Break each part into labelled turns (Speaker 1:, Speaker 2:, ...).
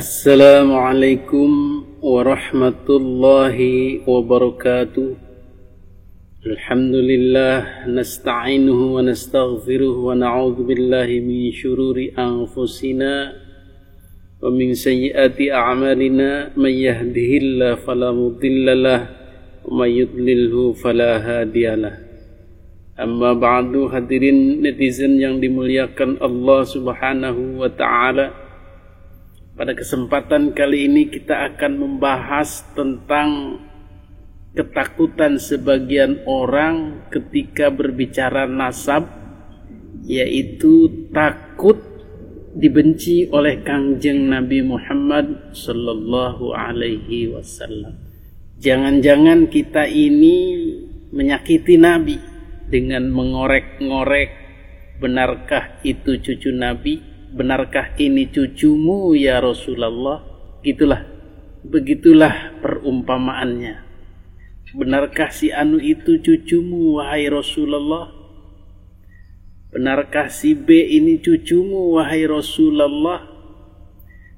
Speaker 1: Assalamualaikum warahmatullahi wabarakatuh. Alhamdulillah nasta'inuhu wa nastaghfiruhu wa na'udzu billahi min syururi anfusina wa min sayyiati a'malina may yahdihillahu fala mudhillalah wa may yudlilhu fala hadiyalah. Amma ba'du, hadirin netizen yang dimuliakan Allah Subhanahu wa ta'ala. Pada kesempatan kali ini kita akan membahas tentang ketakutan sebagian orang ketika berbicara nasab, yaitu takut dibenci oleh Kangjeng Nabi Muhammad sallallahu alaihi wasallam. Jangan-jangan kita ini menyakiti Nabi dengan mengorek-ngorek, benarkah itu cucu Nabi? Benarkah ini cucumu ya Rasulullah? Begitulah perumpamaannya. Benarkah si anu itu cucumu wahai Rasulullah? Benarkah si B ini cucumu wahai Rasulullah?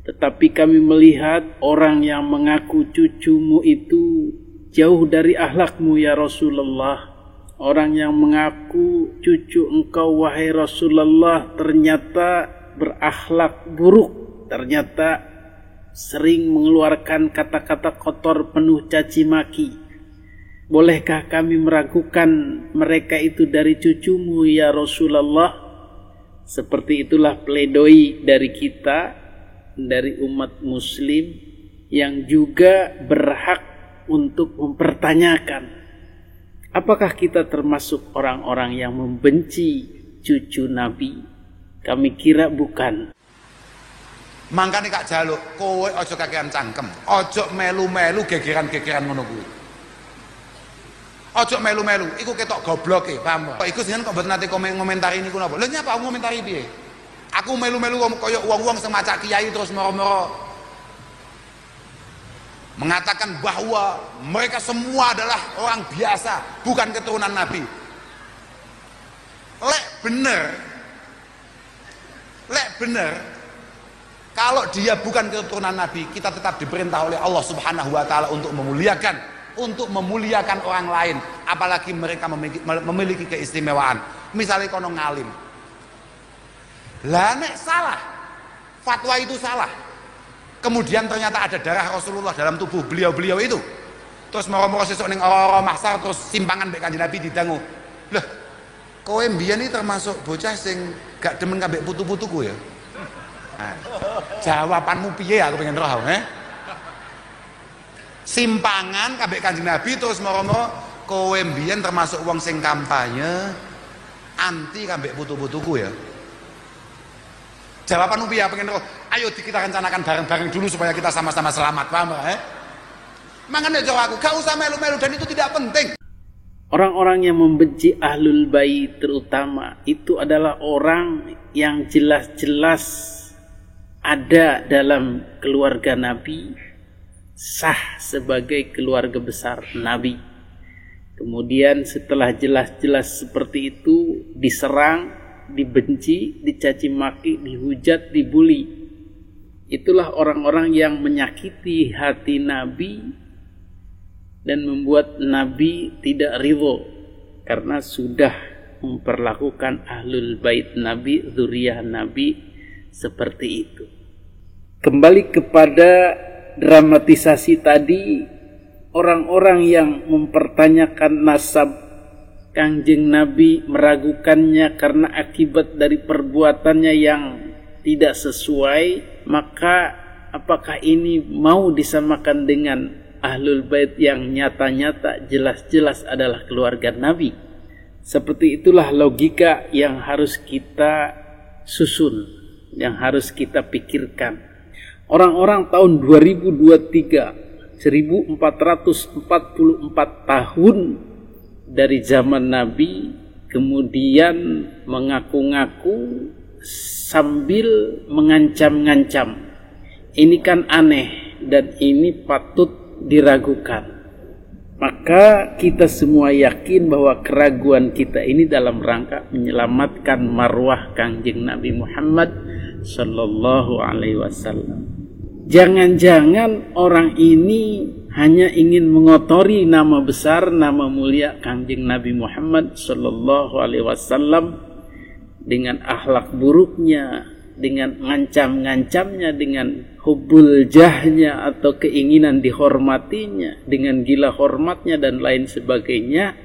Speaker 1: Tetapi kami melihat orang yang mengaku cucumu itu jauh dari akhlakmu ya Rasulullah. Orang yang mengaku cucu engkau wahai Rasulullah ternyata berakhlak buruk, ternyata sering mengeluarkan kata-kata kotor penuh caci maki. Bolehkah kami meragukan mereka itu dari cucumu ya Rasulullah? Seperti itulah pledoi dari kita, dari umat muslim yang juga berhak untuk mempertanyakan, apakah kita termasuk orang-orang yang membenci cucu Nabi? Kami kira bukan.
Speaker 2: Mangkane Kak Jaluk, kowe aja kakean cangkem, aja melu-melu gegeran-gegeran ngono kuwi. Aja melu-melu, iku ketok gobloke, paham kok? Iku jenengan kok mboten nate komentari niku napa? Lha nyapa aku komentari piye? Aku melu-melu kaya wong-wong sing macak kiai terus moro-moro mengatakan bahwa mereka semua adalah orang biasa, bukan keturunan Nabi. Lek bener, kalau dia bukan keturunan Nabi, kita tetap diperintah oleh Allah Subhanahu wa ta'ala untuk memuliakan orang lain, apalagi mereka memiliki keistimewaan. Misalnya kono ngalim, lah nek salah, fatwa itu salah, kemudian ternyata ada darah Rasulullah dalam tubuh beliau itu, terus moro-moro sesuk ning ora-ora mahsar terus simpangan mbek Kanjeng Nabi didangu. Lah kowe mbiyen iki termasuk bocah sing gak demen kambek putu-putuku ya? Nah, jawabanmu piye aku pengen roh, simpangan kambek Kanjeng Nabi terus moro-moro kowe mbiyen termasuk wong sing kampanye anti kambek putu-putuku ya? Jawabanmu piye pengen roh? Ayo kita rencanakan bareng-bareng dulu supaya kita sama-sama selamat, paham ya? Mangane jawab aku, gak usah melu-melu dan itu tidak penting.
Speaker 1: Orang-orang yang membenci Ahlul Bait terutama itu adalah orang yang jelas-jelas ada dalam keluarga Nabi, sah sebagai keluarga besar Nabi. Kemudian setelah jelas-jelas seperti itu diserang, dibenci, dicaci maki, dihujat, dibuli. Itulah orang-orang yang menyakiti hati Nabi dan membuat Nabi tidak ridho karena sudah memperlakukan Ahlul Bait Nabi, dzurriyyah Nabi seperti itu. Kembali kepada dramatisasi tadi, orang-orang yang mempertanyakan nasab Kangjeng Nabi, meragukannya karena akibat dari perbuatannya yang tidak sesuai, maka apakah ini mau disamakan dengan Ahlul Bait yang nyata-nyata jelas-jelas adalah keluarga Nabi? Seperti itulah logika yang harus kita susun, yang harus kita pikirkan. Orang-orang tahun 2023, 1444 tahun dari zaman Nabi, kemudian mengaku-ngaku sambil mengancam-ngancam. Ini kan aneh dan ini patut diragukan. Maka kita semua yakin bahwa keraguan kita ini dalam rangka menyelamatkan marwah Kangjeng Nabi Muhammad sallallahu alaihi wasallam. Jangan-jangan orang ini hanya ingin mengotori nama besar, nama mulia Kangjeng Nabi Muhammad sallallahu alaihi wasallam dengan akhlak buruknya, dengan ngancam-ngancamnya, dengan hubbul jahnya atau keinginan dihormatinya, dengan gila hormatnya dan lain sebagainya,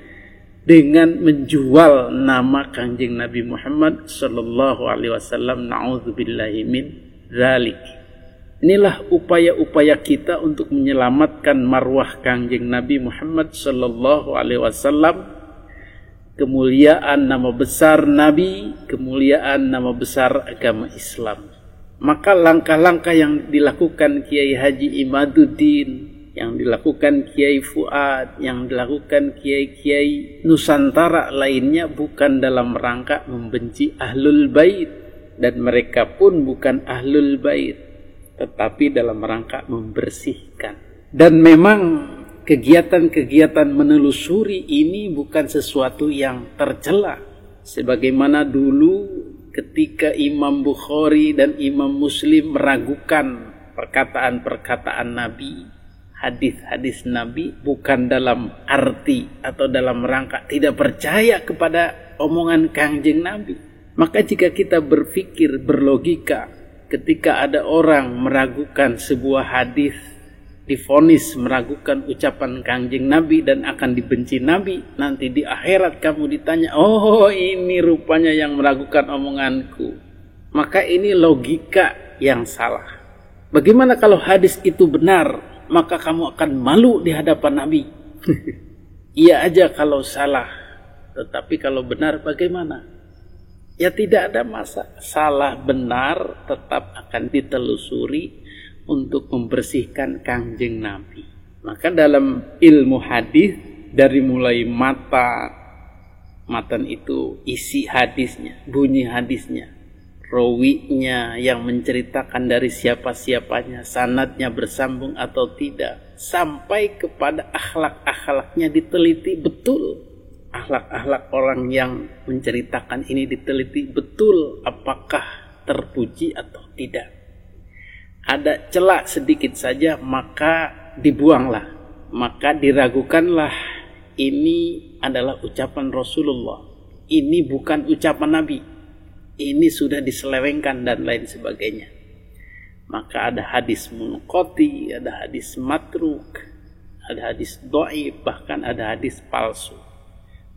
Speaker 1: dengan menjual nama Kangjeng Nabi Muhammad sallallahu alaihi wasallam. Na'udzubillahi min dzalik. Inilah upaya-upaya kita untuk menyelamatkan marwah Kangjeng Nabi Muhammad sallallahu alaihi wasallam, kemuliaan nama besar Nabi, kemuliaan nama besar agama Islam. Maka langkah-langkah yang dilakukan Kiai Haji Imaduddin, yang dilakukan Kiai Fuad, yang dilakukan Kiai-Kiai Nusantara lainnya bukan dalam rangka membenci Ahlul Bait, dan mereka pun bukan Ahlul Bait, tetapi dalam rangka membersihkan. Dan memang kegiatan-kegiatan menelusuri ini bukan sesuatu yang tercela. Sebagaimana dulu ketika Imam Bukhari dan Imam Muslim meragukan perkataan-perkataan Nabi, hadis-hadis Nabi, bukan dalam arti atau dalam rangka tidak percaya kepada omongan Kangjeng Nabi. Maka jika kita berpikir berlogika, ketika ada orang meragukan sebuah hadis, divonis meragukan ucapan Kangjeng Nabi dan akan dibenci Nabi, nanti di akhirat kamu ditanya, oh ini rupanya yang meragukan omonganku, maka ini logika yang salah. Bagaimana kalau hadis itu benar, maka kamu akan malu di hadapan Nabi. Iya aja kalau salah, tetapi kalau benar bagaimana? Ya tidak ada masalah. Salah benar tetap akan ditelusuri untuk membersihkan Kangjeng Nabi. Maka dalam ilmu hadis, dari mulai matan itu isi hadisnya, bunyi hadisnya, rawinya yang menceritakan dari siapa-siapanya, sanadnya bersambung atau tidak, sampai kepada akhlak-akhlaknya diteliti betul. Akhlak-akhlak orang yang menceritakan ini diteliti betul, apakah terpuji atau tidak. Ada celah sedikit saja maka dibuanglah, maka diragukanlah ini adalah ucapan Rasulullah, ini bukan ucapan Nabi, ini sudah diselewengkan dan lain sebagainya. Maka ada hadis munqati, ada hadis matruk, ada hadis dhaif, bahkan ada hadis palsu.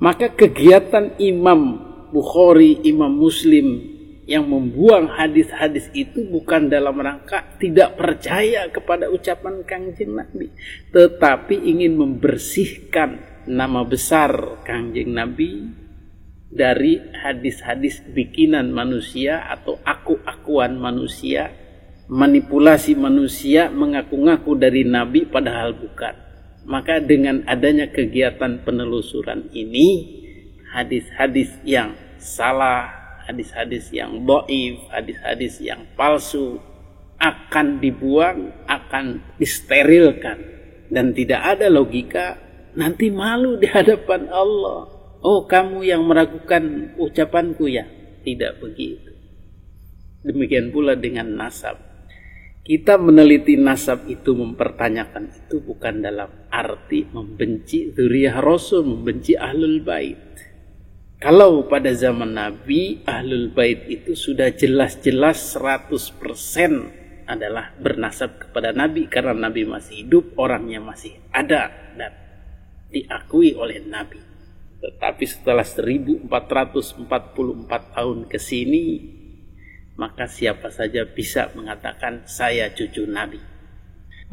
Speaker 1: Maka kegiatan Imam Bukhari, Imam Muslim yang membuang hadis-hadis itu bukan dalam rangka tidak percaya kepada ucapan Kangjeng Nabi, tetapi ingin membersihkan nama besar Kangjeng Nabi dari hadis-hadis bikinan manusia atau aku-akuan manusia, manipulasi manusia mengaku-ngaku dari Nabi padahal bukan. Maka dengan adanya kegiatan penelusuran ini, hadis-hadis yang salah, hadis-hadis yang dhaif, hadis-hadis yang palsu akan dibuang, akan disterilkan, dan tidak ada logika nanti malu di hadapan Allah. Oh, kamu yang meragukan ucapanku ya? Tidak begitu. Demikian pula dengan nasab. Kita meneliti nasab itu, mempertanyakan itu bukan dalam arti membenci dzurriyyah Rasul, membenci Ahlul Bait. Kalau pada zaman Nabi, Ahlul Bait itu sudah jelas-jelas 100% adalah bernasab kepada Nabi, karena Nabi masih hidup, orangnya masih ada dan diakui oleh Nabi. Tetapi setelah 1444 tahun ke sini, maka siapa saja bisa mengatakan saya cucu Nabi.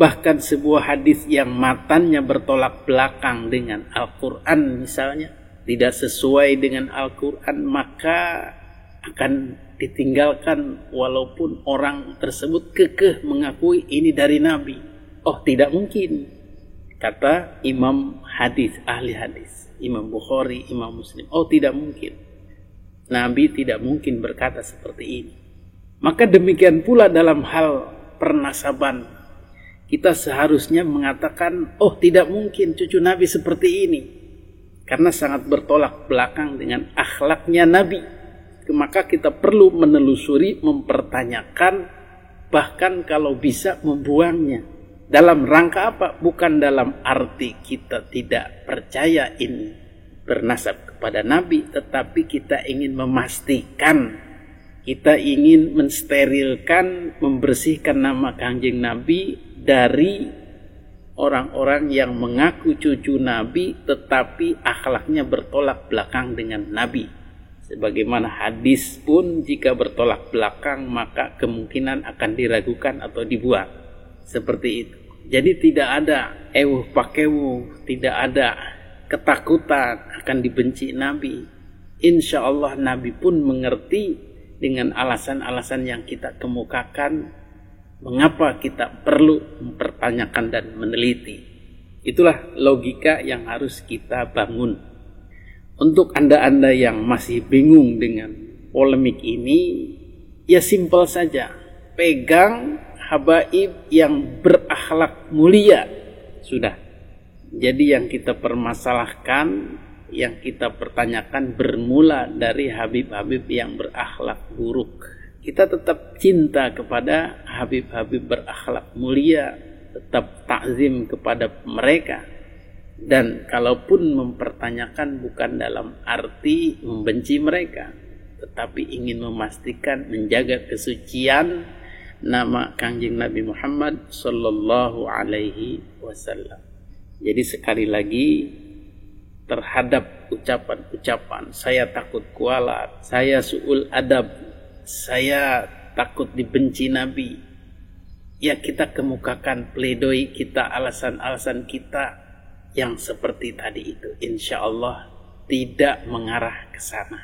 Speaker 1: Bahkan sebuah hadis yang matanya bertolak belakang dengan Al-Quran misalnya, tidak sesuai dengan Al-Quran, maka akan ditinggalkan walaupun orang tersebut kekeh mengakui ini dari Nabi. Oh, tidak mungkin, kata imam hadis, ahli hadis, Imam Bukhari, Imam Muslim. Oh, tidak mungkin. Nabi tidak mungkin berkata seperti ini. Maka demikian pula dalam hal pernasaban, kita seharusnya mengatakan, oh tidak mungkin cucu Nabi seperti ini, karena sangat bertolak belakang dengan akhlaknya Nabi. Maka kita perlu menelusuri, mempertanyakan bahkan kalau bisa membuangnya. Dalam rangka apa? Bukan dalam arti kita tidak percaya ini bernasab kepada Nabi, tetapi kita ingin memastikan, kita ingin mensterilkan, membersihkan nama Kanjeng Nabi dari orang-orang yang mengaku cucu Nabi tetapi akhlaknya bertolak belakang dengan Nabi. Sebagaimana hadis pun jika bertolak belakang maka kemungkinan akan diragukan atau dibuang. Seperti itu. Jadi tidak ada ewuh pakewuh, tidak ada ketakutan akan dibenci Nabi. Insya Allah Nabi pun mengerti dengan alasan-alasan yang kita kemukakan mengapa kita perlu mempertanyakan dan meneliti. Itulah logika yang harus kita bangun. Untuk Anda-Anda yang masih bingung dengan polemik ini, ya simpel saja. Pegang habaib yang berakhlak mulia. Sudah. Jadi yang kita permasalahkan, yang kita pertanyakan bermula dari habib-habib yang berakhlak buruk. Kita tetap cinta kepada habib-habib berakhlak mulia, tetap takzim kepada mereka. Dan kalaupun mempertanyakan bukan dalam arti membenci mereka, tetapi ingin memastikan menjaga kesucian nama Kanjeng Nabi Muhammad sallallahu alaihi wasallam. Jadi sekali lagi, terhadap ucapan-ucapan saya takut kualat, saya su'ul adab, saya takut dibenci Nabi, ya kita kemukakan pledoi kita, alasan-alasan kita yang seperti tadi itu, insya Allah tidak mengarah ke sana.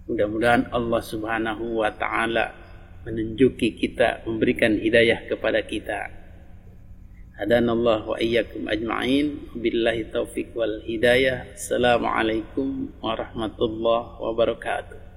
Speaker 1: Mudah-mudahan Allah Subhanahu wa ta'ala menunjuki kita, memberikan hidayah kepada kita. Hadanallahu wa iyyakum ajma'in. Billahi taufiq wal hidayah. Assalamualaikum warahmatullahi wabarakatuh.